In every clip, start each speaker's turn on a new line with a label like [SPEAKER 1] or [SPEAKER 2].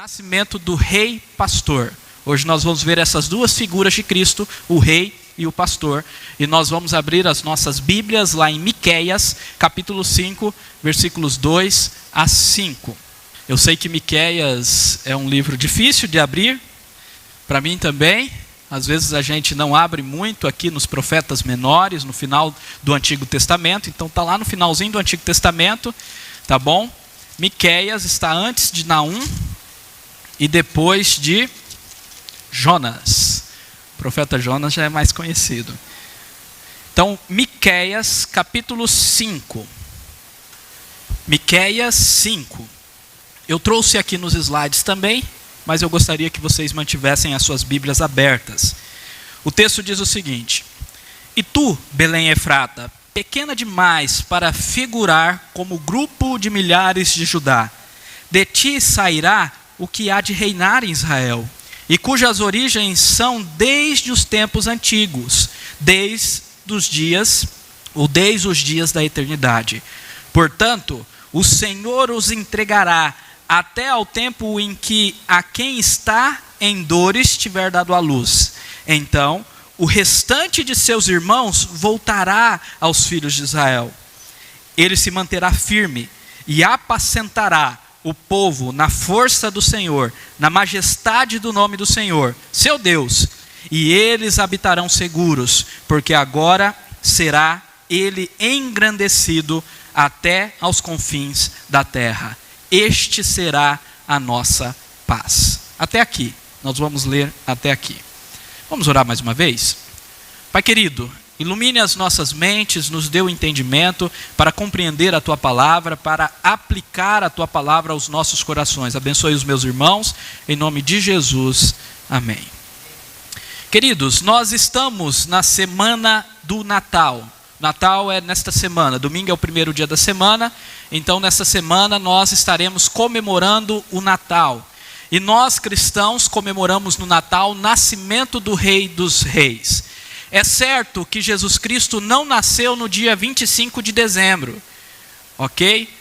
[SPEAKER 1] nascimento do rei pastor. Hoje nós vamos ver essas duas figuras de Cristo, o rei e o pastor. E nós vamos abrir as nossas Bíblias lá em Miqueias, capítulo 5, versículos 2 a 5. Eu sei que Miqueias é um livro difícil de abrir, para mim também. Às vezes a gente não abre muito aqui nos profetas menores, no final do Antigo Testamento. Então está lá no finalzinho do Antigo Testamento, tá bom? Miqueias está antes de Naum e depois de Jonas. O profeta Jonas já é mais conhecido. Então, Miqueias capítulo 5. Miqueias 5. Eu trouxe aqui nos slides também, mas eu gostaria que vocês mantivessem as suas Bíblias abertas. O texto diz o seguinte: E tu, Belém Efrata, pequena demais para figurar como grupo de milhares de Judá, de ti sairá o que há de reinar em Israel, e cujas origens são desde os tempos antigos, desde os dias da eternidade. Portanto, o Senhor os entregará até ao tempo em que a quem está em dores tiver dado à luz. Então, o restante de seus irmãos voltará aos filhos de Israel. Ele se manterá firme e apacentará o povo na força do Senhor, na majestade do nome do Senhor, seu Deus. E eles habitarão seguros, porque agora será ele engrandecido até aos confins da terra. Este será a nossa paz. Até aqui, nós vamos ler até aqui. Vamos orar mais uma vez? Pai querido, ilumine as nossas mentes, nos dê o entendimento para compreender a Tua palavra, para aplicar a Tua palavra aos nossos corações. Abençoe os meus irmãos, em nome de Jesus. Amém. Queridos, nós estamos na semana do Natal. Natal é nesta semana, domingo é o primeiro dia da semana, então nesta semana nós estaremos comemorando o Natal. E nós cristãos comemoramos no Natal o nascimento do Rei dos Reis. É certo que Jesus Cristo não nasceu no dia 25 de dezembro, ok?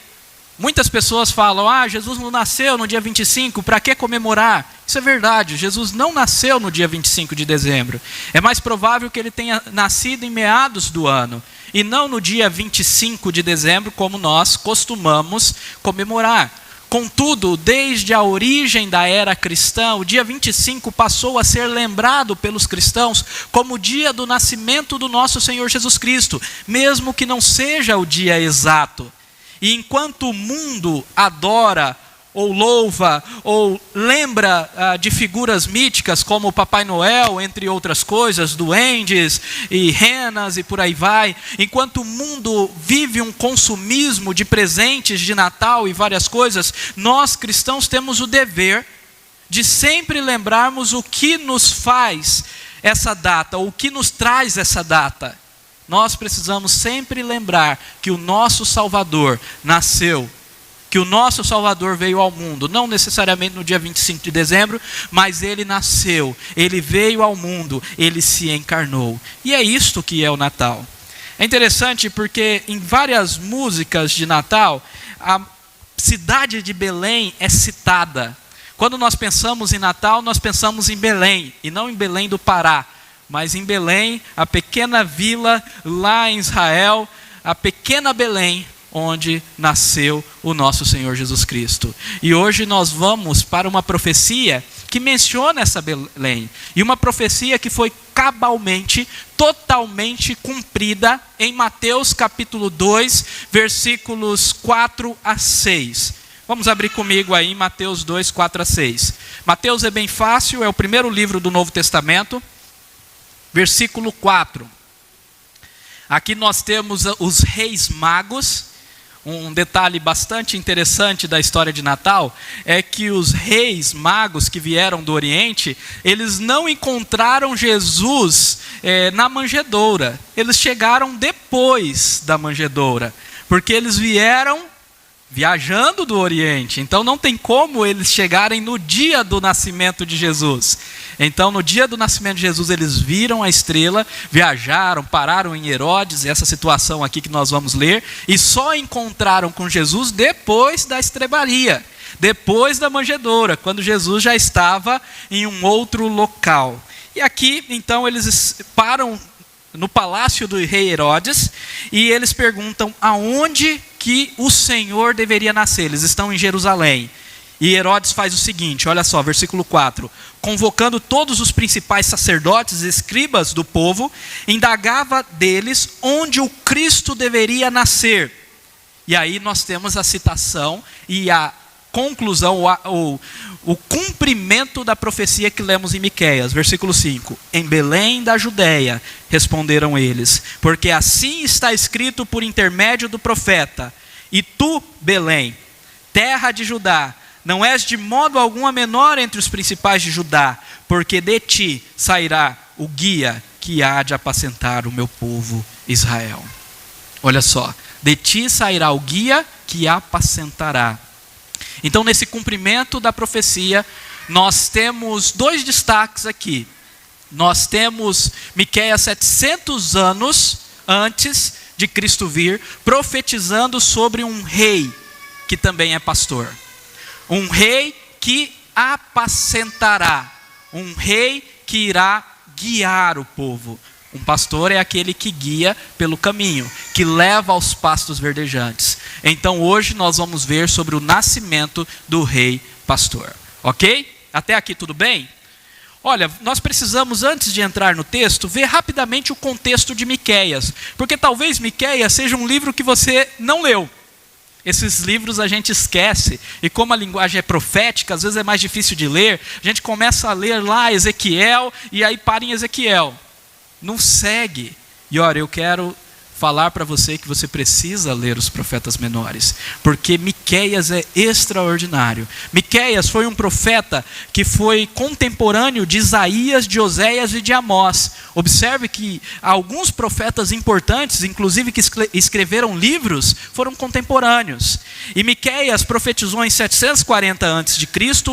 [SPEAKER 1] Muitas pessoas falam, Jesus não nasceu no dia 25, para que comemorar? Isso é verdade, Jesus não nasceu no dia 25 de dezembro. É mais provável que ele tenha nascido em meados do ano, e não no dia 25 de dezembro, como nós costumamos comemorar. Contudo, desde a origem da era cristã, o dia 25 passou a ser lembrado pelos cristãos como o dia do nascimento do nosso Senhor Jesus Cristo, mesmo que não seja o dia exato. E enquanto o mundo adora, ou louva, ou lembra de figuras míticas como o Papai Noel, entre outras coisas, duendes e renas e por aí vai, enquanto o mundo vive um consumismo de presentes de Natal e várias coisas, nós cristãos temos o dever de sempre lembrarmos o que nos faz essa data, ou o que nos traz essa data. Nós precisamos sempre lembrar que o nosso Salvador nasceu, que o nosso Salvador veio ao mundo, não necessariamente no dia 25 de dezembro, mas ele nasceu, ele veio ao mundo, ele se encarnou. E é isto que é o Natal. É interessante porque em várias músicas de Natal, a cidade de Belém é citada. Quando nós pensamos em Natal, nós pensamos em Belém, e não em Belém do Pará, mas em Belém, a pequena vila lá em Israel, a pequena Belém, onde nasceu o nosso Senhor Jesus Cristo. E hoje nós vamos para uma profecia que menciona essa Belém. E uma profecia que foi cabalmente, totalmente cumprida em Mateus capítulo 2, versículos 4 a 6. Vamos abrir comigo aí Mateus 2, 4 a 6. Mateus é bem fácil, é o primeiro livro do Novo Testamento. Versículo 4. Aqui nós temos os reis magos. Um detalhe bastante interessante da história de Natal é que os reis magos que vieram do Oriente, eles não encontraram Jesus na manjedoura. Eles chegaram depois da manjedoura, porque eles vieram viajando do Oriente. Então não tem como eles chegarem no dia do nascimento de Jesus. Então, no dia do nascimento de Jesus, eles viram a estrela, viajaram, pararam em Herodes, essa situação aqui que nós vamos ler, e só encontraram com Jesus depois da estrebaria, depois da manjedoura, quando Jesus já estava em um outro local. E aqui, então, eles param no palácio do rei Herodes, e eles perguntam aonde que o Senhor deveria nascer. Eles estão em Jerusalém. E Herodes faz o seguinte, olha só, versículo 4. Convocando todos os principais sacerdotes e escribas do povo, indagava deles onde o Cristo deveria nascer. E aí nós temos a citação e a conclusão, o cumprimento da profecia que lemos em Miqueias, versículo 5. Em Belém da Judeia, responderam eles, porque assim está escrito por intermédio do profeta. E tu, Belém, terra de Judá, não és de modo algum a menor entre os principais de Judá, porque de ti sairá o guia que há de apacentar o meu povo Israel. Olha só, de ti sairá o guia que apacentará. Então, nesse cumprimento da profecia, nós temos dois destaques aqui. Nós temos Miqueias 700 anos antes de Cristo vir, profetizando sobre um rei que também é pastor. Um rei que apacentará, um rei que irá guiar o povo. Um pastor é aquele que guia pelo caminho, que leva aos pastos verdejantes. Então hoje nós vamos ver sobre o nascimento do rei pastor. Ok? Até aqui tudo bem? Olha, nós precisamos, antes de entrar no texto, ver rapidamente o contexto de Miqueias. Porque talvez Miqueias seja um livro que você não leu. Esses livros a gente esquece, e como a linguagem é profética, às vezes é mais difícil de ler, a gente começa a ler lá Ezequiel, e aí para em Ezequiel. Não segue. E olha, eu quero falar para você que você precisa ler os profetas menores, porque Miqueias é extraordinário. Miqueias foi um profeta que foi contemporâneo de Isaías, de Oséias e de Amós. Observe que alguns profetas importantes, inclusive que escreveram livros, foram contemporâneos. E Miqueias profetizou em 740 a.C.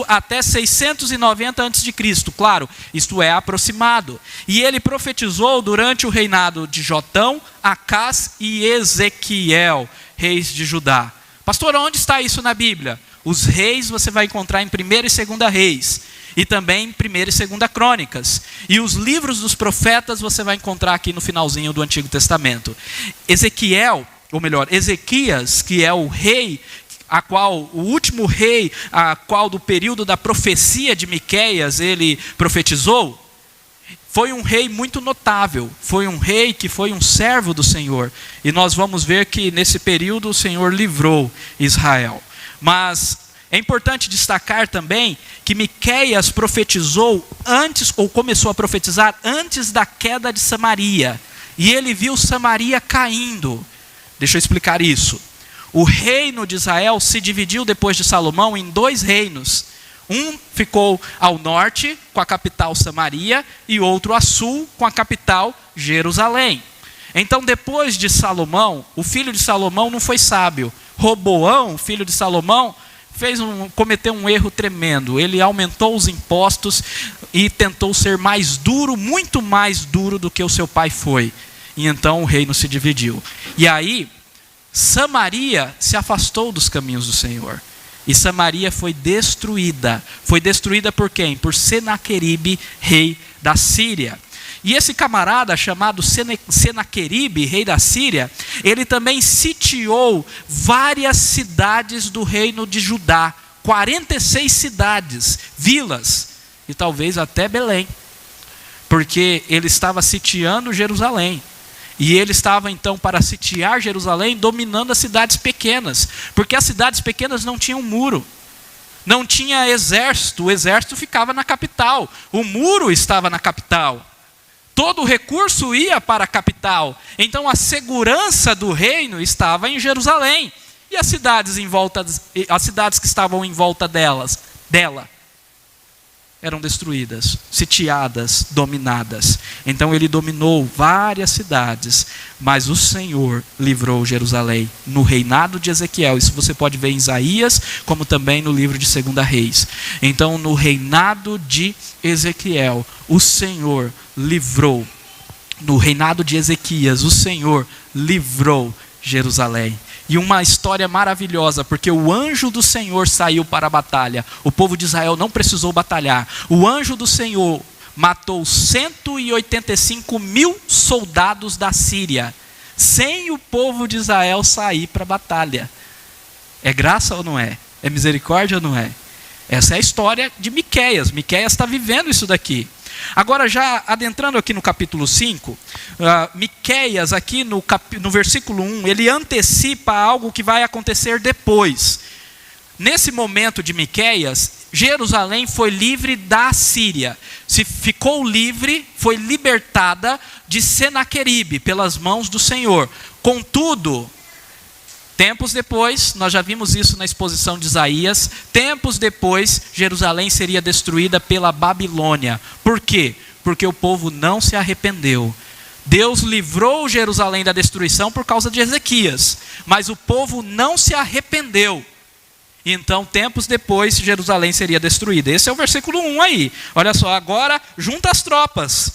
[SPEAKER 1] até 690 a.C., claro, isto é aproximado. E ele profetizou durante o reinado de Jotão, Acás e Ezequiel, reis de Judá. Pastor, onde está isso na Bíblia? Os reis você vai encontrar em 1ª e 2ª Reis, e também em 1ª e 2ª Crônicas. E os livros dos profetas você vai encontrar aqui no finalzinho do Antigo Testamento. Ezequias, que é o rei, o último rei, a qual do período da profecia de Miqueias ele profetizou, foi um rei muito notável, foi um rei que foi um servo do Senhor. E nós vamos ver que nesse período o Senhor livrou Israel. Mas é importante destacar também que Miqueias profetizou antes, ou começou a profetizar antes da queda de Samaria. E ele viu Samaria caindo. Deixa eu explicar isso. O reino de Israel se dividiu depois de Salomão em 2 reinos. Um ficou ao norte, com a capital Samaria, e outro a sul, com a capital Jerusalém. Então, depois de Salomão, o filho de Salomão não foi sábio. Roboão, filho de Salomão, cometeu um erro tremendo. Ele aumentou os impostos e tentou ser mais duro, muito mais duro do que o seu pai foi. E então o reino se dividiu. E aí, Samaria se afastou dos caminhos do Senhor. E Samaria foi destruída. Foi destruída por quem? Por Senaqueribe, rei da Síria. E esse camarada chamado Senaqueribe, rei da Síria, ele também sitiou várias cidades do reino de Judá. 46 cidades, vilas, e talvez até Belém. Porque ele estava sitiando Jerusalém. E ele estava então para sitiar Jerusalém, dominando as cidades pequenas, porque as cidades pequenas não tinham muro, não tinha exército, o exército ficava na capital, o muro estava na capital, todo o recurso ia para a capital, então a segurança do reino estava em Jerusalém, e as cidades que estavam em volta dela, eram destruídas, sitiadas, dominadas. Então ele dominou várias cidades, mas o Senhor livrou Jerusalém no reinado de Ezequiel. Isso você pode ver em Isaías, como também no livro de 2 Reis. Então no reinado de Ezequiel, o Senhor livrou. No reinado de Ezequias, o Senhor livrou Jerusalém. E uma história maravilhosa, porque o anjo do Senhor saiu para a batalha. O povo de Israel não precisou batalhar. O anjo do Senhor matou 185 mil soldados da Síria, sem o povo de Israel sair para a batalha. É graça ou não é? É misericórdia ou não é? Essa é a história de Miqueias. Miqueias está vivendo isso daqui. Agora, já adentrando aqui no capítulo 5, Miqueias aqui no versículo 1, ele antecipa algo que vai acontecer depois. Nesse momento de Miqueias, Jerusalém foi livre da Síria. Se ficou livre, foi libertada de Senaqueribe pelas mãos do Senhor. Contudo, tempos depois, nós já vimos isso na exposição de Isaías, tempos depois, Jerusalém seria destruída pela Babilônia. Por quê? Porque o povo não se arrependeu. Deus livrou Jerusalém da destruição por causa de Ezequias, mas o povo não se arrependeu. Então, tempos depois, Jerusalém seria destruída. Esse é o versículo 1 aí. Olha só, agora junta as tropas.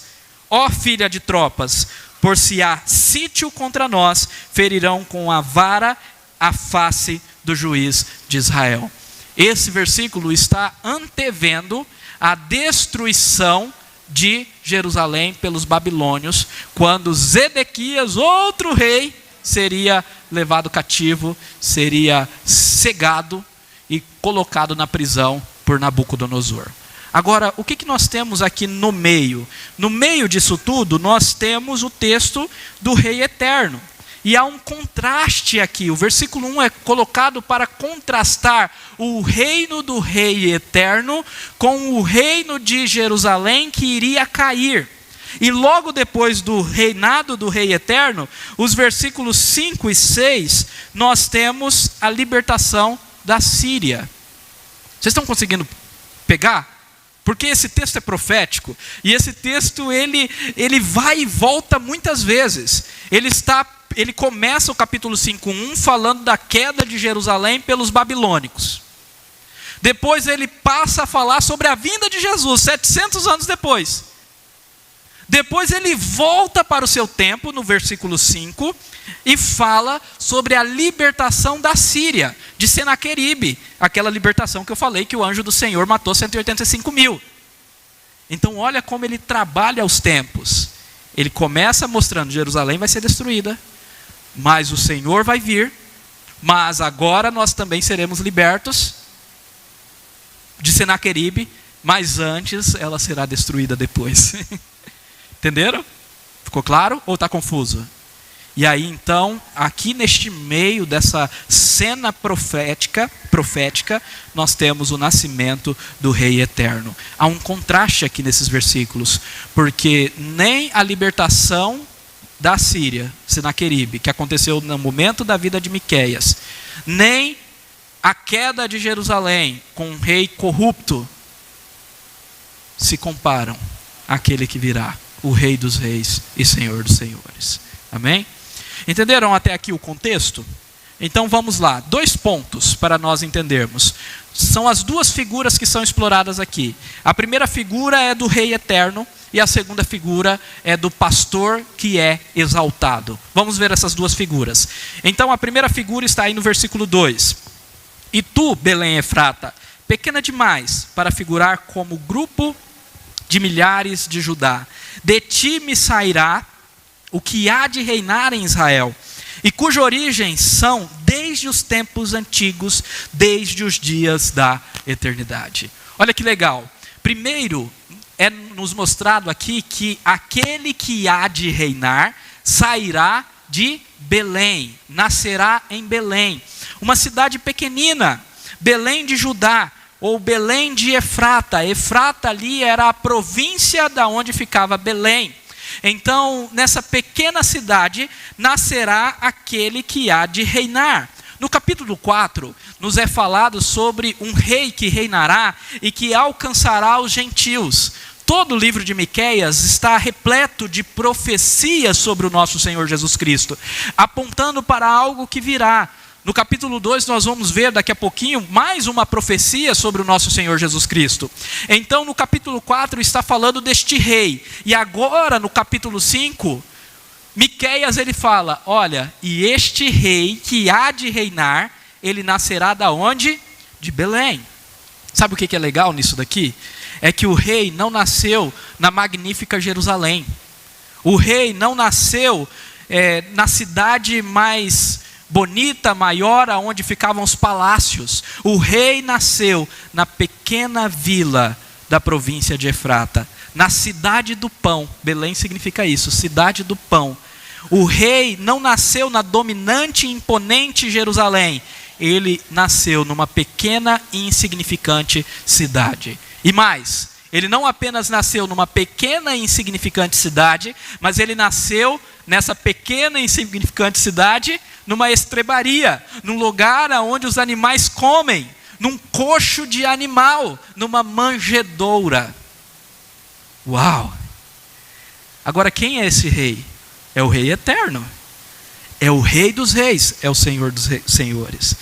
[SPEAKER 1] Ó filha de tropas, por se há sítio contra nós, ferirão com a vara a face do juiz de Israel. Esse versículo está antevendo a destruição de Jerusalém pelos babilônios, quando Zedequias, outro rei, seria levado cativo, seria cegado e colocado na prisão por Nabucodonosor. Agora, o que nós temos aqui no meio? No meio disso tudo, nós temos o texto do Rei Eterno. E há um contraste aqui. O versículo 1 é colocado para contrastar o reino do Rei Eterno com o reino de Jerusalém que iria cair. E logo depois do reinado do Rei Eterno, os versículos 5 e 6, nós temos a libertação da Síria. Vocês estão conseguindo pegar? Porque esse texto é profético, e esse texto ele vai e volta muitas vezes. Ele começa o capítulo 5:1 falando da queda de Jerusalém pelos babilônicos. Depois ele passa a falar sobre a vinda de Jesus, 700 anos depois. Depois ele volta para o seu tempo, no versículo 5, e fala sobre a libertação da Síria, de Senaqueribe, aquela libertação que eu falei que o anjo do Senhor matou 185 mil. Então olha como ele trabalha os tempos. Ele começa mostrando que Jerusalém vai ser destruída, mas o Senhor vai vir, mas agora nós também seremos libertos de Senaqueribe, mas antes ela será destruída depois. Entenderam? Ficou claro ou está confuso? E aí então, aqui neste meio dessa cena profética, nós temos o nascimento do Rei Eterno. Há um contraste aqui nesses versículos, porque nem a libertação da Síria, Senaqueribe, que aconteceu no momento da vida de Miqueias, nem a queda de Jerusalém com um rei corrupto, se comparam àquele que virá, o Rei dos Reis e Senhor dos Senhores. Amém? Entenderam até aqui o contexto? Então vamos lá, 2 pontos para nós entendermos. São as 2 figuras que são exploradas aqui. A primeira figura é do Rei Eterno e a segunda figura é do pastor que é exaltado. Vamos ver essas 2 figuras. Então a primeira figura está aí no versículo 2. E tu, Belém Efrata, pequena demais para figurar como grupo de milhares de Judá, de ti me sairá o que há de reinar em Israel, e cuja origem são desde os tempos antigos, desde os dias da eternidade. Olha que legal. Primeiro, é nos mostrado aqui que aquele que há de reinar sairá de Belém, nascerá em Belém, uma cidade pequenina, Belém de Judá, ou Belém de Efrata. Efrata ali era a província da onde ficava Belém. Então, nessa pequena cidade, nascerá aquele que há de reinar. No capítulo 4, nos é falado sobre um rei que reinará e que alcançará os gentios. Todo o livro de Miqueias está repleto de profecias sobre o nosso Senhor Jesus Cristo, apontando para algo que virá. No capítulo 2 nós vamos ver daqui a pouquinho mais uma profecia sobre o nosso Senhor Jesus Cristo. Então no capítulo 4 está falando deste rei. E agora no capítulo 5, Miqueias ele fala, olha, e este rei que há de reinar, ele nascerá da onde? De Belém. Sabe o que é legal nisso daqui? É que o rei não nasceu na magnífica Jerusalém. O rei não nasceu na cidade mais bonita, maior, onde ficavam os palácios. O rei nasceu na pequena vila da província de Efrata, na cidade do pão. Belém significa isso, cidade do pão. O rei não nasceu na dominante e imponente Jerusalém. Ele nasceu numa pequena e insignificante cidade. E mais, ele não apenas nasceu numa pequena e insignificante cidade, mas ele nasceu nessa pequena e insignificante cidade, numa estrebaria, num lugar onde os animais comem, num coxo de animal, numa manjedoura. Uau! Agora quem é esse rei? É o rei eterno. É o rei dos reis, é o Senhor dos senhores.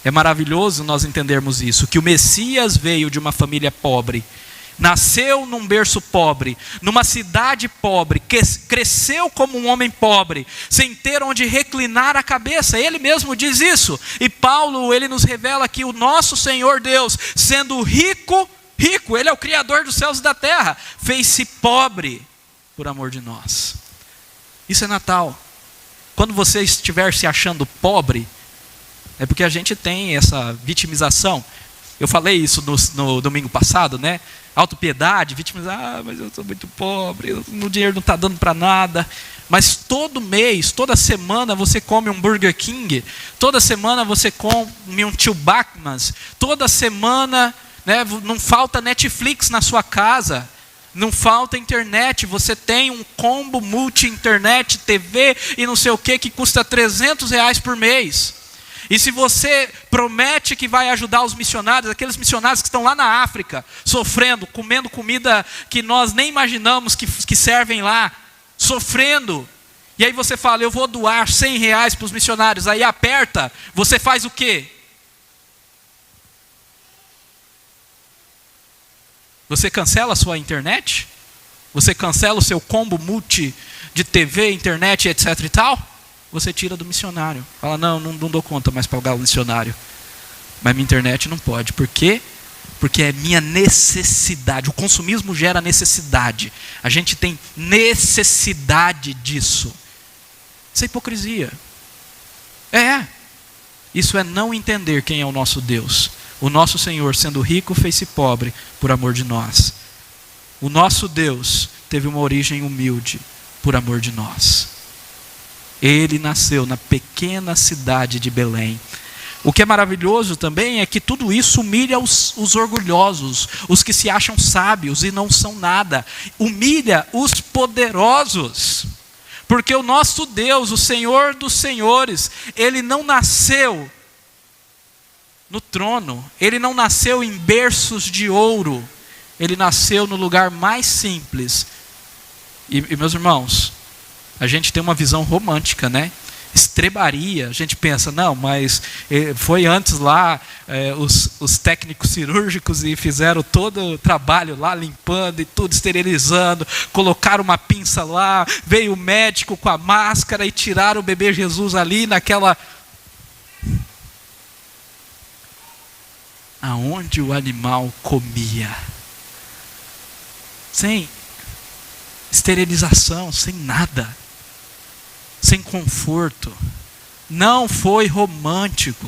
[SPEAKER 1] É maravilhoso nós entendermos isso, que o Messias veio de uma família pobre, nasceu num berço pobre, numa cidade pobre, cresceu como um homem pobre, sem ter onde reclinar a cabeça. Ele mesmo diz isso. E Paulo, ele nos revela que o nosso Senhor Deus, sendo rico, ele é o Criador dos céus e da terra, fez-se pobre por amor de nós. Isso é Natal. Quando você estiver se achando pobre, é porque a gente tem essa vitimização. Eu falei isso no domingo passado, né? Autopiedade, vitimizar, mas eu sou muito pobre, o dinheiro não está dando para nada. Mas todo mês, toda semana você come um Burger King, toda semana você come um Tio Bachman's, toda semana, né, não falta Netflix na sua casa, não falta internet, você tem um combo multi-internet, TV e não sei o que custa R$300 por mês. E se você promete que vai ajudar os missionários, aqueles missionários que estão lá na África, sofrendo, comendo comida que nós nem imaginamos que servem lá, sofrendo, e aí você fala, eu vou doar R$100 para os missionários, aí aperta, você faz o quê? Você cancela a sua internet? Você cancela o seu combo multi de TV, internet, etc e tal? Você tira do missionário. Fala, não dou conta mais para pagar o missionário. Mas minha internet não pode. Por quê? Porque é minha necessidade. O consumismo gera necessidade. A gente tem necessidade disso. Isso é hipocrisia. Isso é não entender quem é o nosso Deus. O nosso Senhor, sendo rico, fez-se pobre por amor de nós. O nosso Deus teve uma origem humilde por amor de nós. Ele nasceu na pequena cidade de Belém. O que é maravilhoso também é que tudo isso humilha os orgulhosos, os que se acham sábios e não são nada. Humilha os poderosos. Porque o nosso Deus, o Senhor dos senhores, Ele não nasceu no trono. Ele não nasceu em berços de ouro. Ele nasceu no lugar mais simples. E meus irmãos, a gente tem uma visão romântica, né? Estrebaria, a gente pensa, não, mas foi antes lá os técnicos cirúrgicos e fizeram todo o trabalho lá, limpando e tudo, esterilizando, colocaram uma pinça lá, veio o médico com a máscara e tiraram o bebê Jesus ali naquela... aonde o animal comia. Sem esterilização, sem nada. Sem conforto. Não foi romântico.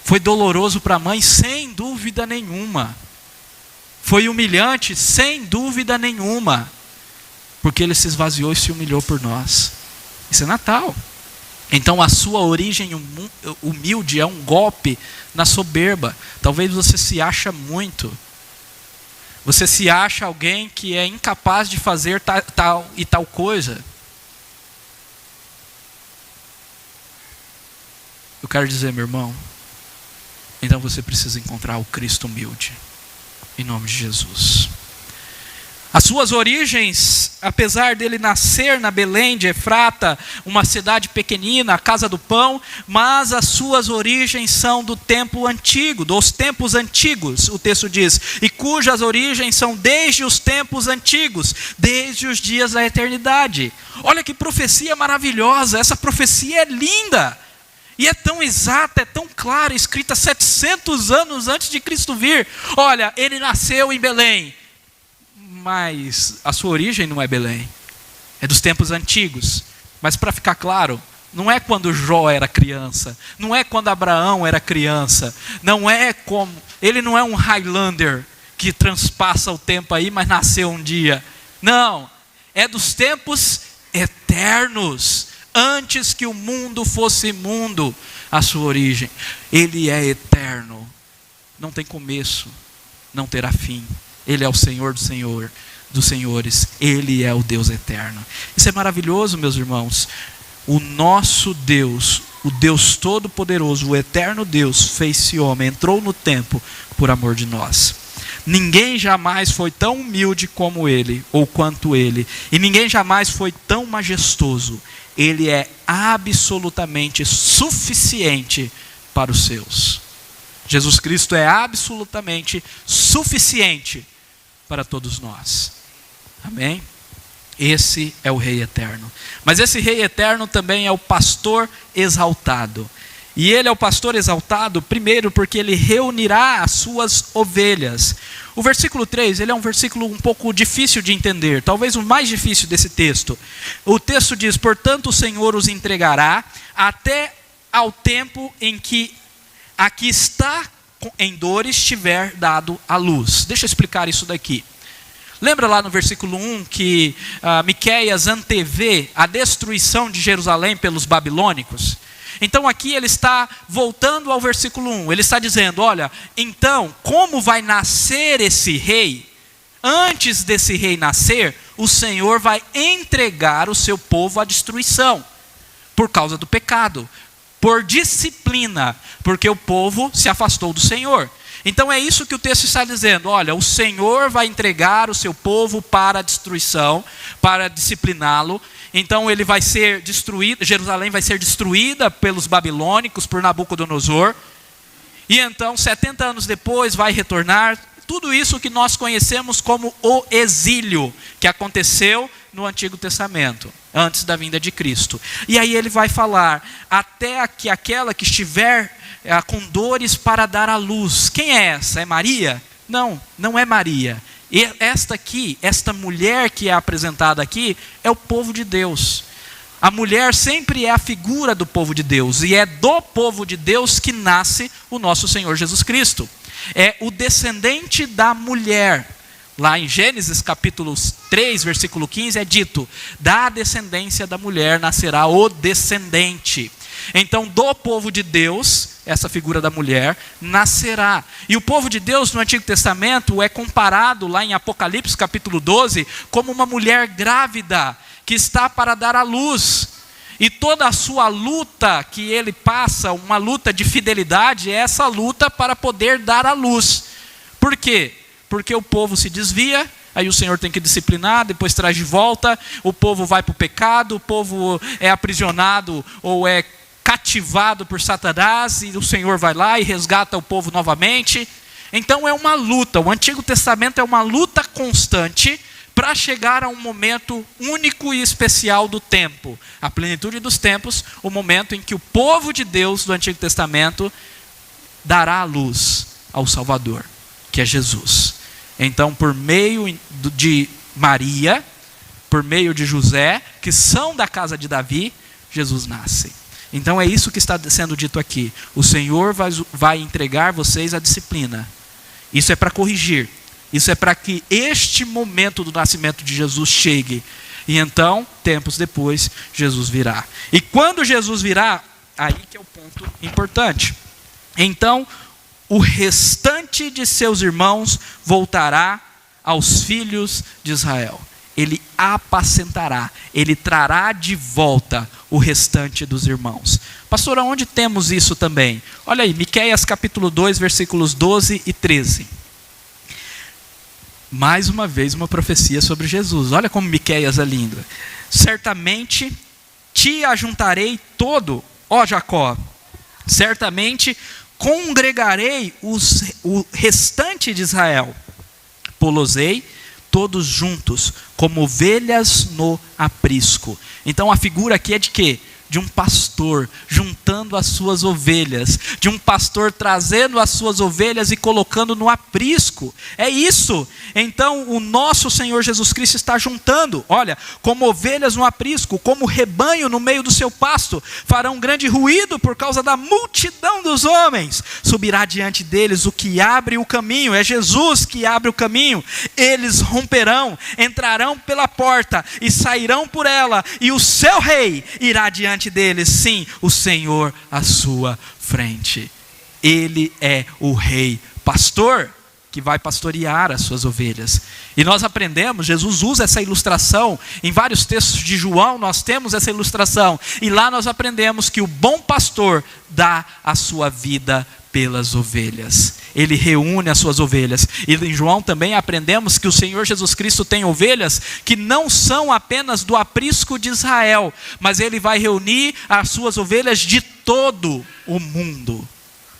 [SPEAKER 1] Foi doloroso para a mãe, sem dúvida nenhuma. Foi humilhante, sem dúvida nenhuma. Porque ele se esvaziou e se humilhou por nós. Isso é Natal. Então a sua origem humilde é um golpe na soberba. Talvez você se acha muito. Você se acha alguém que é incapaz de fazer tal e tal coisa. Eu quero dizer, meu irmão, então você precisa encontrar o Cristo humilde, em nome de Jesus. As suas origens, apesar dele nascer na Belém de Efrata, uma cidade pequenina, a casa do pão, mas as suas origens são do tempo antigo, dos tempos antigos, o texto diz, e cujas origens são desde os tempos antigos, desde os dias da eternidade. Olha que profecia maravilhosa, essa profecia é linda, e é tão exata, é tão clara, escrita 700 anos antes de Cristo vir. Olha, ele nasceu em Belém, mas a sua origem não é Belém, é dos tempos antigos. Mas para ficar claro, não é quando Jó era criança, não é quando Abraão era criança, ele não é um Highlander que transpassa o tempo aí, mas nasceu um dia. Não, é dos tempos eternos, antes que o mundo fosse mundo, a sua origem. Ele é eterno, não tem começo, não terá fim. Ele é o Senhor dos senhores, Ele é o Deus eterno. Isso é maravilhoso, meus irmãos. O nosso Deus, o Deus Todo-Poderoso, o eterno Deus, fez-se homem, entrou no tempo por amor de nós. Ninguém jamais foi tão humilde como Ele, ou quanto Ele, e ninguém jamais foi tão majestoso. Ele é absolutamente suficiente para os seus. Jesus Cristo é absolutamente suficiente para todos nós. Amém? Esse é o Rei eterno. Mas esse Rei eterno também é o pastor exaltado. E ele é o pastor exaltado, primeiro, porque ele reunirá as suas ovelhas. O versículo 3, ele é um versículo um pouco difícil de entender, talvez o mais difícil desse texto. O texto diz, portanto o Senhor os entregará até ao tempo em que a que está em dores tiver dado a luz. Deixa eu explicar isso daqui. Lembra lá no versículo 1 que Miqueias antevê a destruição de Jerusalém pelos babilônicos? Então aqui ele está voltando ao versículo 1. Ele está dizendo, olha, então como vai nascer esse rei? Antes desse rei nascer, o Senhor vai entregar o seu povo à destruição, por causa do pecado, por disciplina, porque o povo se afastou do Senhor. Então é isso que o texto está dizendo, olha, o Senhor vai entregar o seu povo para a destruição, para discipliná-lo. Então ele vai ser destruído, Jerusalém vai ser destruída pelos babilônicos, por Nabucodonosor. E então 70 anos depois vai retornar. Tudo isso que nós conhecemos como o exílio, que aconteceu no Antigo Testamento, antes da vinda de Cristo. E aí ele vai falar, até que aquela que estiver com dores para dar à luz. Quem é essa? É Maria? Não, não é Maria. E esta mulher que é apresentada aqui, é o povo de Deus. A mulher sempre é a figura do povo de Deus, e é do povo de Deus que nasce o nosso Senhor Jesus Cristo. É o descendente da mulher. Lá em Gênesis capítulo 3, versículo 15, é dito, da descendência da mulher nascerá o descendente. Então, do povo de Deus, essa figura da mulher, nascerá. E o povo de Deus no Antigo Testamento é comparado lá em Apocalipse capítulo 12, como uma mulher grávida, que está para dar à luz. E toda a sua luta que ele passa, uma luta de fidelidade, é essa luta para poder dar à luz. Por quê? Porque o povo se desvia, aí o Senhor tem que disciplinar, depois traz de volta, o povo vai para o pecado, o povo é aprisionado ou é cativado por Satanás, e o Senhor vai lá e resgata o povo novamente. Então é uma luta, o Antigo Testamento é uma luta constante, para chegar a um momento único e especial do tempo, a plenitude dos tempos, o momento em que o povo de Deus do Antigo Testamento dará a luz ao Salvador, que é Jesus. Então, por meio de Maria, por meio de José, que são da casa de Davi, Jesus nasce. Então é isso que está sendo dito aqui. O Senhor vai entregar vocês à disciplina. Isso é para corrigir. Isso é para que este momento do nascimento de Jesus chegue. E então, tempos depois, Jesus virá. E quando Jesus virá, aí que é o ponto importante. Então, o restante de seus irmãos voltará aos filhos de Israel. Ele apacentará, Ele trará de volta o restante dos irmãos. Pastor, aonde temos isso também? Olha aí, Miqueias capítulo 2, versículos 12 e 13. Mais uma vez uma profecia sobre Jesus. Olha como Miqueias é lindo. Certamente te ajuntarei todo, ó Jacó. Certamente congregarei o restante de Israel. Polosei todos juntos, como ovelhas no aprisco. Então a figura aqui é de quê? De um pastor juntando as suas ovelhas, de um pastor trazendo as suas ovelhas e colocando no aprisco. É isso. Então o nosso Senhor Jesus Cristo está juntando, olha, como ovelhas no aprisco, como rebanho no meio do seu pasto, farão grande ruído por causa da multidão dos homens. Subirá diante deles o que abre o caminho, é Jesus que abre o caminho. Eles romperão, entrarão pela porta e sairão por ela, e o seu rei irá diante deles, sim, o Senhor à sua frente. Ele é o rei pastor que vai pastorear as suas ovelhas. E nós aprendemos, Jesus usa essa ilustração, em vários textos de João nós temos essa ilustração, e lá nós aprendemos que o bom pastor dá a sua vida pelas ovelhas. Ele reúne as suas ovelhas. E em João também aprendemos que o Senhor Jesus Cristo tem ovelhas que não são apenas do aprisco de Israel, mas Ele vai reunir as suas ovelhas de todo o mundo,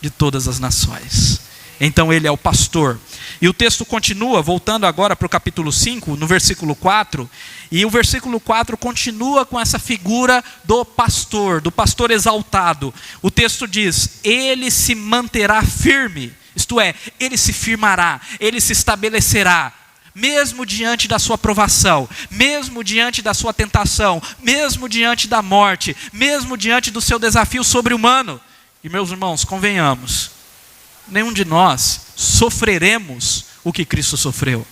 [SPEAKER 1] de todas as nações. Então Ele é o pastor. E o texto continua, voltando agora para o capítulo 5, no versículo 4, e o versículo 4 continua com essa figura do pastor exaltado. O texto diz: Ele se manterá firme, isto é, Ele se firmará, Ele se estabelecerá, mesmo diante da sua provação, mesmo diante da sua tentação, mesmo diante da morte, mesmo diante do seu desafio sobre-humano. E meus irmãos, convenhamos, nenhum de nós sofreremos o que Cristo sofreu.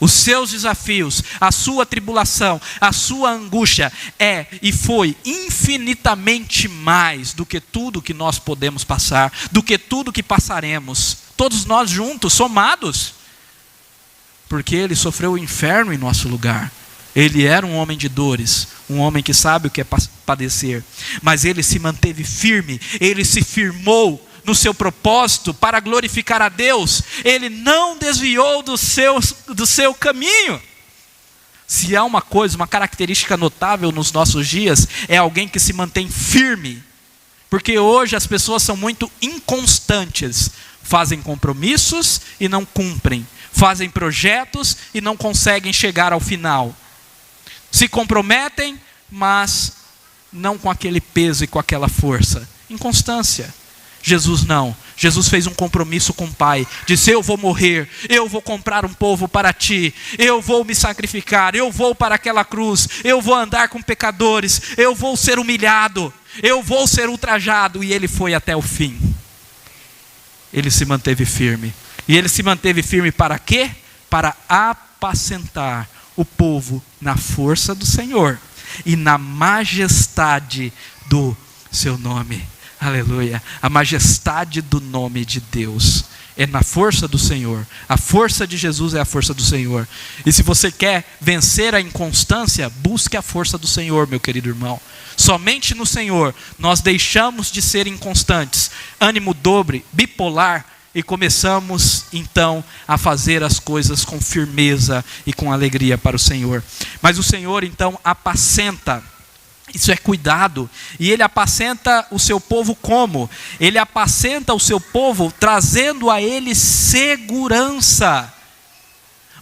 [SPEAKER 1] Os seus desafios, a sua tribulação, a sua angústia é e foi infinitamente mais do que tudo que nós podemos passar, do que tudo que passaremos, todos nós juntos, somados, porque Ele sofreu o inferno em nosso lugar. Ele era um homem de dores, um homem que sabe o que é padecer, mas Ele se manteve firme, Ele se firmou no seu propósito para glorificar a Deus. Ele não desviou do seu caminho. Se há uma coisa, uma característica notável nos nossos dias, é alguém que se mantém firme, porque hoje as pessoas são muito inconstantes, fazem compromissos e não cumprem, fazem projetos e não conseguem chegar ao final, se comprometem, mas não com aquele peso e com aquela força. Inconstância. Jesus não. Jesus fez um compromisso com o Pai. Disse: eu vou morrer, eu vou comprar um povo para ti, eu vou me sacrificar, eu vou para aquela cruz, eu vou andar com pecadores, eu vou ser humilhado, eu vou ser ultrajado. E Ele foi até o fim. Ele se manteve firme. E Ele se manteve firme para quê? Para apacentar o povo na força do Senhor e na majestade do seu nome. Aleluia, a majestade do nome de Deus é na força do Senhor. A força de Jesus é a força do Senhor. E se você quer vencer a inconstância, busque a força do Senhor, meu querido irmão. Somente no Senhor nós deixamos de ser inconstantes, ânimo dobre, bipolar, e começamos então a fazer as coisas com firmeza e com alegria para o Senhor. Mas o Senhor então apacenta. Isso é cuidado. E Ele apacenta o seu povo como? Ele apacenta o seu povo trazendo a Ele segurança.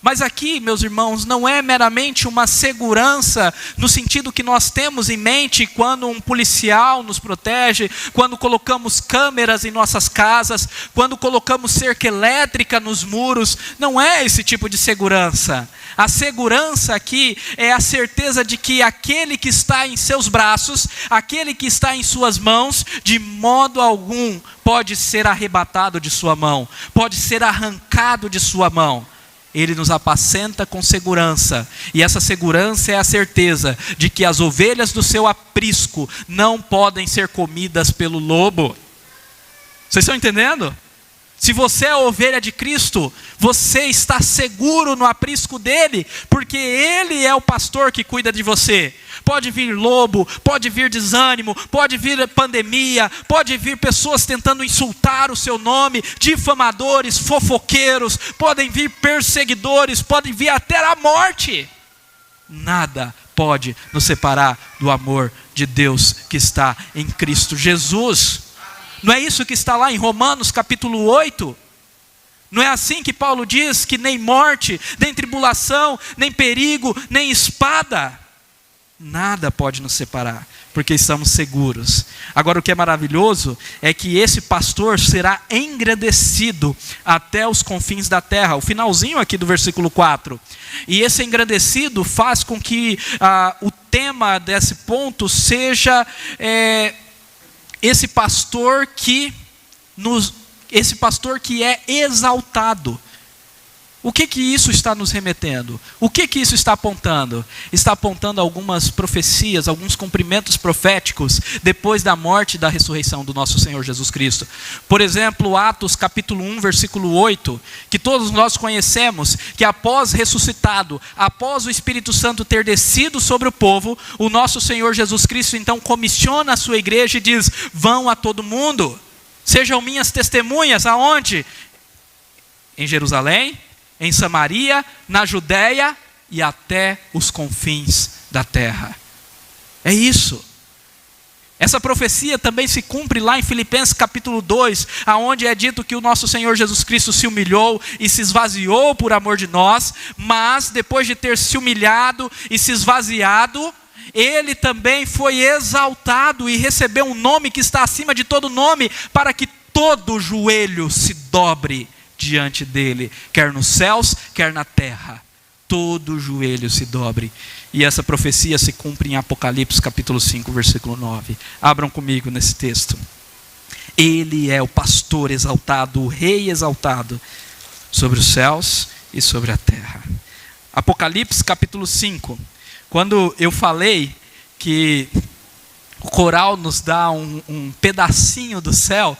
[SPEAKER 1] Mas aqui, meus irmãos, não é meramente uma segurança no sentido que nós temos em mente quando um policial nos protege, quando colocamos câmeras em nossas casas, quando colocamos cerca elétrica nos muros. Não é esse tipo de segurança. A segurança aqui é a certeza de que aquele que está em seus braços, aquele que está em suas mãos, de modo algum pode ser arrebatado de sua mão, pode ser arrancado de sua mão. Ele nos apacenta com segurança, e essa segurança é a certeza de que as ovelhas do seu aprisco não podem ser comidas pelo lobo. Vocês estão entendendo? Se você é a ovelha de Cristo, você está seguro no aprisco dele, porque ele é o pastor que cuida de você. Pode vir lobo, pode vir desânimo, pode vir pandemia, pode vir pessoas tentando insultar o seu nome, difamadores, fofoqueiros, podem vir perseguidores, podem vir até a morte. Nada pode nos separar do amor de Deus que está em Cristo Jesus. Não é isso que está lá em Romanos capítulo 8? Não é assim que Paulo diz que nem morte, nem tribulação, nem perigo, nem espada, nada pode nos separar, porque estamos seguros. Agora o que é maravilhoso é que esse pastor será engrandecido até os confins da terra. O finalzinho aqui do versículo 4. E esse engrandecido faz com que o tema desse ponto seja esse pastor que é exaltado. O que isso está nos remetendo? O que isso está apontando? Está apontando algumas profecias, alguns cumprimentos proféticos depois da morte e da ressurreição do nosso Senhor Jesus Cristo. Por exemplo, Atos capítulo 1, versículo 8, que todos nós conhecemos, que após ressuscitado, após o Espírito Santo ter descido sobre o povo, o nosso Senhor Jesus Cristo então comissiona a sua igreja e diz: vão a todo mundo, sejam minhas testemunhas, aonde? Em Jerusalém, em Samaria, na Judéia e até os confins da terra. É isso. Essa profecia também se cumpre lá em Filipenses capítulo 2, aonde é dito que o nosso Senhor Jesus Cristo se humilhou e se esvaziou por amor de nós, mas depois de ter se humilhado e se esvaziado, ele também foi exaltado e recebeu um nome que está acima de todo nome, para que todo joelho se dobre diante dele, quer nos céus, quer na terra, todo joelho se dobre. E essa profecia se cumpre em Apocalipse capítulo 5, versículo 9. Abram comigo nesse texto. Ele é o pastor exaltado, o rei exaltado, sobre os céus e sobre a terra. Apocalipse capítulo 5. Quando eu falei que o coral nos dá um pedacinho do céu,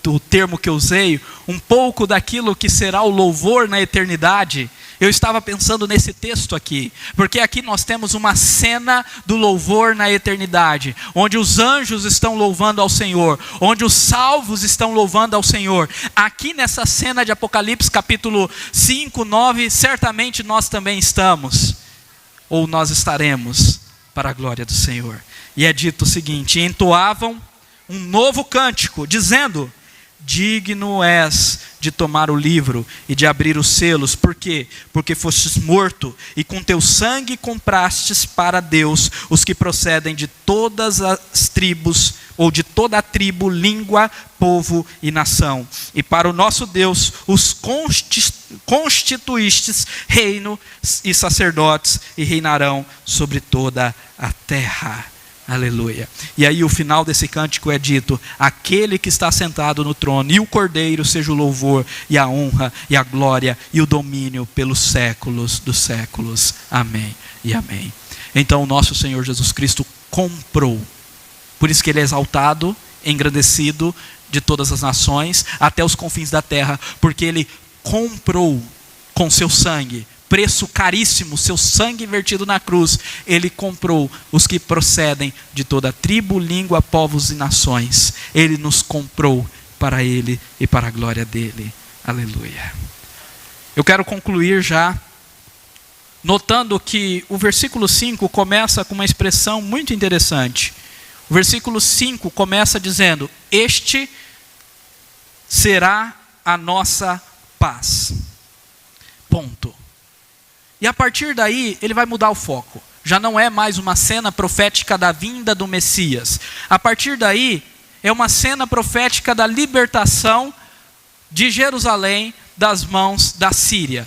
[SPEAKER 1] o termo que eu usei, um pouco daquilo que será o louvor na eternidade, eu estava pensando nesse texto aqui, porque aqui nós temos uma cena do louvor na eternidade, onde os anjos estão louvando ao Senhor, onde os salvos estão louvando ao Senhor. Aqui nessa cena de Apocalipse capítulo 5, 9, certamente nós também estamos, ou nós estaremos, para a glória do Senhor. E é dito o seguinte: entoavam um novo cântico, dizendo: digno és de tomar o livro e de abrir os selos. Por quê? Porque fostes morto e com teu sangue comprastes para Deus os que procedem de todas as tribos, ou de toda a tribo, língua, povo e nação. E para o nosso Deus os constituístes reino e sacerdotes, e reinarão sobre toda a terra. Aleluia. E aí o final desse cântico é dito: aquele que está sentado no trono e o Cordeiro seja o louvor e a honra e a glória e o domínio pelos séculos dos séculos. Amém e amém. Então o nosso Senhor Jesus Cristo comprou, por isso que ele é exaltado, engrandecido de todas as nações até os confins da terra, porque ele comprou com seu sangue, preço caríssimo, seu sangue vertido na cruz, ele comprou os que procedem de toda tribo, língua, povos e nações. Ele nos comprou para ele e para a glória dele. Aleluia. Eu quero concluir já notando que o versículo 5 começa com uma expressão muito interessante. O versículo 5 começa dizendo: este será a nossa paz. Ponto. E a partir daí, ele vai mudar o foco. Já não é mais uma cena profética da vinda do Messias. A partir daí, é uma cena profética da libertação de Jerusalém das mãos da Síria.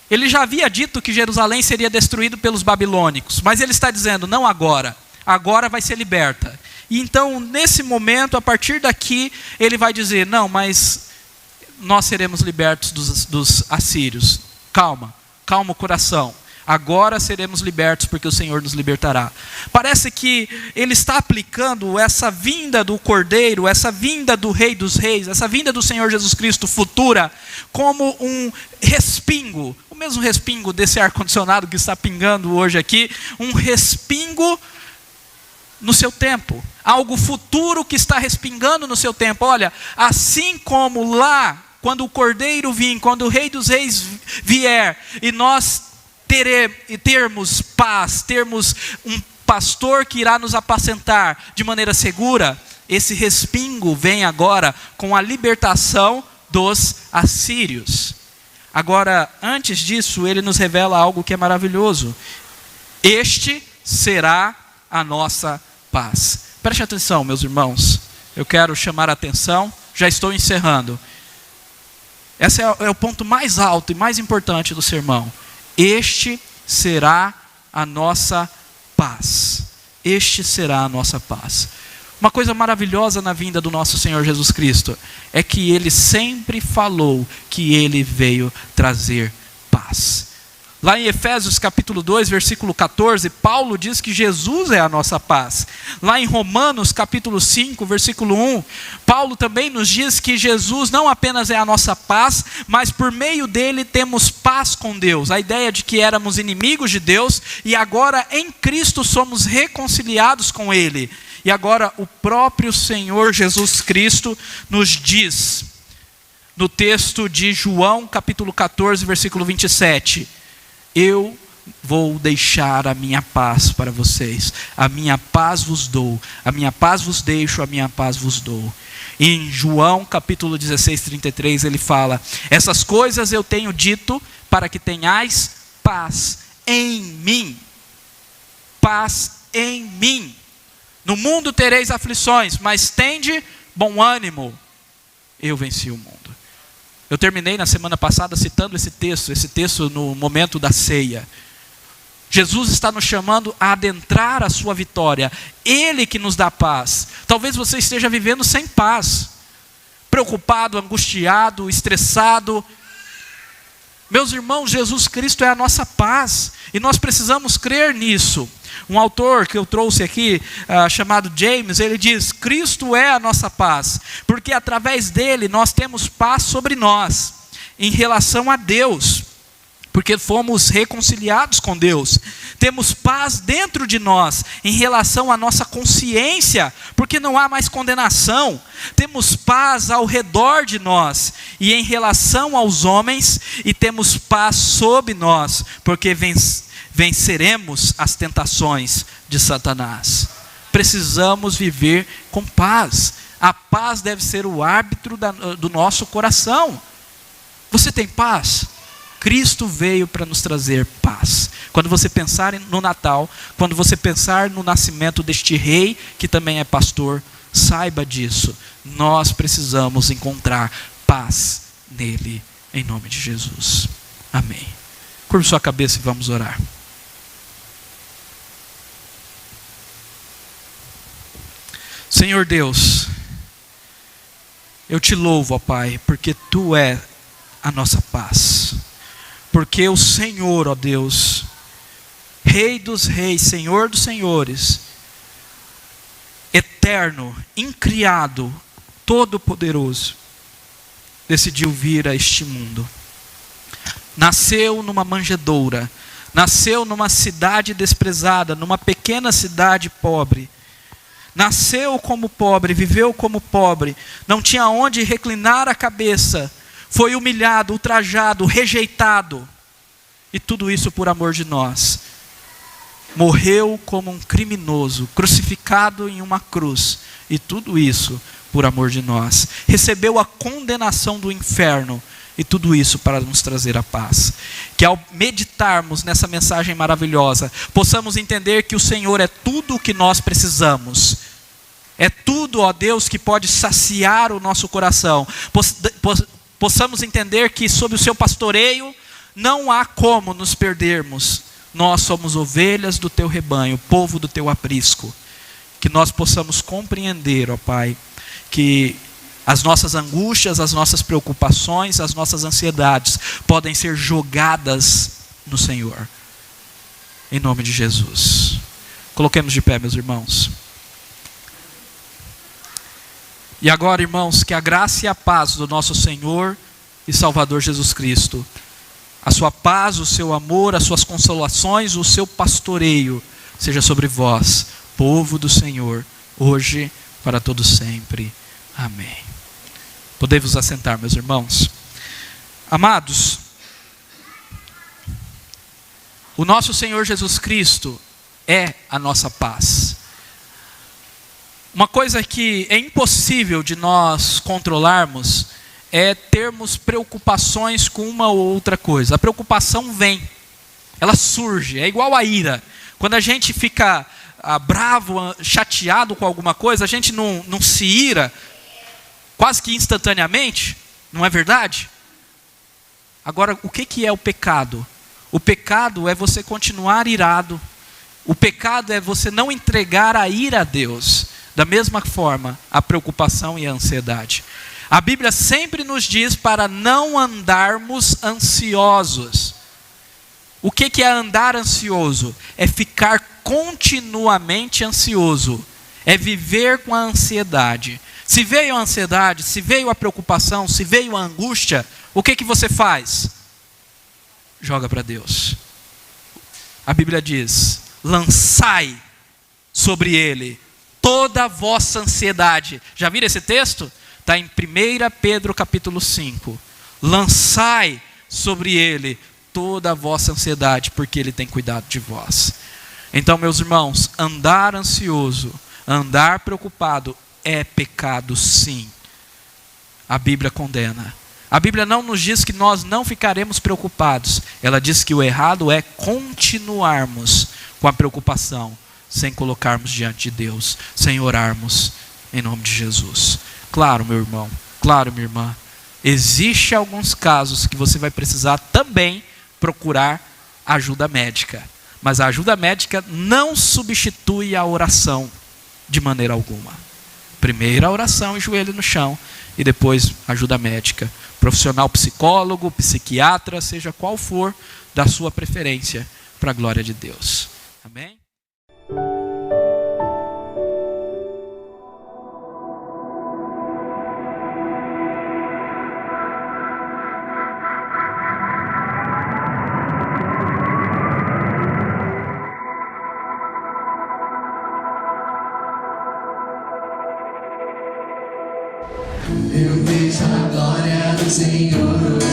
[SPEAKER 1] Ele já havia dito que Jerusalém seria destruído pelos babilônicos, mas ele está dizendo: não agora. Agora vai ser liberta. E então, nesse momento, a partir daqui, ele vai dizer: não, mas nós seremos libertos dos assírios. Calma o coração. Agora seremos libertos porque o Senhor nos libertará. Parece que ele está aplicando essa vinda do Cordeiro, essa vinda do Rei dos Reis, essa vinda do Senhor Jesus Cristo futura, como um respingo. O mesmo respingo desse ar-condicionado que está pingando hoje aqui. Um respingo no seu tempo. Algo futuro que está respingando no seu tempo. Olha, assim como lá, quando o Cordeiro vir, quando o Rei dos Reis vier, e nós termos paz, termos um pastor que irá nos apacentar de maneira segura, esse respingo vem agora com a libertação dos assírios. Agora, antes disso, ele nos revela algo que é maravilhoso. Este será a nossa paz. Preste atenção, meus irmãos. Eu quero chamar a atenção, já estou encerrando. Esse é o ponto mais alto e mais importante do sermão. Este será a nossa paz. Este será a nossa paz. Uma coisa maravilhosa na vinda do nosso Senhor Jesus Cristo é que Ele sempre falou que Ele veio trazer paz. Lá em Efésios capítulo 2, versículo 14, Paulo diz que Jesus é a nossa paz. Lá em Romanos capítulo 5, versículo 1, Paulo também nos diz que Jesus não apenas é a nossa paz, mas por meio dele temos paz com Deus. A ideia de que éramos inimigos de Deus e agora em Cristo somos reconciliados com Ele. E agora o próprio Senhor Jesus Cristo nos diz, no texto de João capítulo 14, versículo 27, eu vou deixar a minha paz para vocês. A minha paz vos dou. A minha paz vos deixo, a minha paz vos dou. E em João capítulo 16, 33, ele fala: essas coisas eu tenho dito para que tenhais paz em mim. Paz em mim. No mundo tereis aflições, mas tende bom ânimo. Eu venci o mundo. Eu terminei na semana passada citando esse texto no momento da ceia. Jesus está nos chamando a adentrar a sua vitória. Ele que nos dá paz. Talvez você esteja vivendo sem paz, preocupado, angustiado, estressado. Meus irmãos, Jesus Cristo é a nossa paz, e nós precisamos crer nisso. Um autor que eu trouxe aqui, chamado James, ele diz: Cristo é a nossa paz, porque através dele nós temos paz sobre nós, em relação a Deus, porque fomos reconciliados com Deus. Temos paz dentro de nós, em relação à nossa consciência, porque não há mais condenação. Temos paz ao redor de nós, e em relação aos homens, e temos paz sobre nós, porque venceremos as tentações de Satanás. Precisamos viver com paz. A paz deve ser o árbitro do nosso coração. Você tem paz? Cristo veio para nos trazer paz. Quando você pensar no Natal, quando você pensar no nascimento deste rei, que também é pastor, saiba disso. Nós precisamos encontrar paz nele, em nome de Jesus. Amém. Curva sua cabeça e vamos orar. Senhor Deus, eu te louvo, ó Pai, porque Tu é a nossa paz. Porque o Senhor, ó Deus, Rei dos reis, Senhor dos senhores, eterno, incriado, todo-poderoso, decidiu vir a este mundo. Nasceu numa manjedoura, nasceu numa cidade desprezada, numa pequena cidade pobre. Nasceu como pobre, viveu como pobre, não tinha onde reclinar a cabeça, foi humilhado, ultrajado, rejeitado, e tudo isso por amor de nós. Morreu como um criminoso, crucificado em uma cruz, e tudo isso por amor de nós. Recebeu a condenação do inferno, e tudo isso para nos trazer a paz. Que ao meditarmos nessa mensagem maravilhosa, possamos entender que o Senhor é tudo o que nós precisamos. É tudo, ó Deus, que pode saciar o nosso coração. Possamos entender que sob o seu pastoreio não há como nos perdermos. Nós somos ovelhas do teu rebanho, povo do teu aprisco. Que nós possamos compreender, ó Pai, que as nossas angústias, as nossas preocupações, as nossas ansiedades podem ser jogadas no Senhor. em nome de Jesus. Coloquemos de pé, meus irmãos. E agora, irmãos, que a graça e a paz do nosso Senhor e Salvador Jesus Cristo, a sua paz, o seu amor, as suas consolações, o seu pastoreio, seja sobre vós, povo do Senhor, hoje, para todo sempre. Amém. Podemos assentar, meus irmãos. Amados, o nosso Senhor Jesus Cristo é a nossa paz. Uma coisa que é impossível de nós controlarmos é termos preocupações com uma ou outra coisa. A preocupação vem, ela surge, é igual a ira. Quando a gente fica bravo, chateado com alguma coisa, a gente não se ira quase que instantaneamente, não é verdade? Agora, o que é o pecado? O pecado é você continuar irado. O pecado é você não entregar a ira a Deus. Da mesma forma, a preocupação e a ansiedade. A Bíblia sempre nos diz para não andarmos ansiosos. O que é andar ansioso? É ficar continuamente ansioso. É viver com a ansiedade. Se veio a ansiedade, se veio a preocupação, se veio a angústia, o que você faz? Joga para Deus. A Bíblia diz: lançai sobre Ele toda a vossa ansiedade. Já viram esse texto? Está em 1 Pedro capítulo 5. Lançai sobre Ele toda a vossa ansiedade, porque Ele tem cuidado de vós. Então, meus irmãos, andar ansioso, andar preocupado é pecado, sim. A Bíblia condena. A Bíblia não nos diz que nós não ficaremos preocupados. Ela diz que o errado é continuarmos com a preocupação, sem colocarmos diante de Deus, sem orarmos em nome de Jesus. Claro, meu irmão, claro, minha irmã, existe alguns casos que você vai precisar também procurar ajuda médica. Mas a ajuda médica não substitui a oração de maneira alguma. Primeiro a oração e joelho no chão, e depois ajuda médica. Profissional psicólogo, psiquiatra, seja qual for da sua preferência, para a glória de Deus. Amém?
[SPEAKER 2] Eu vejo a glória do Senhor.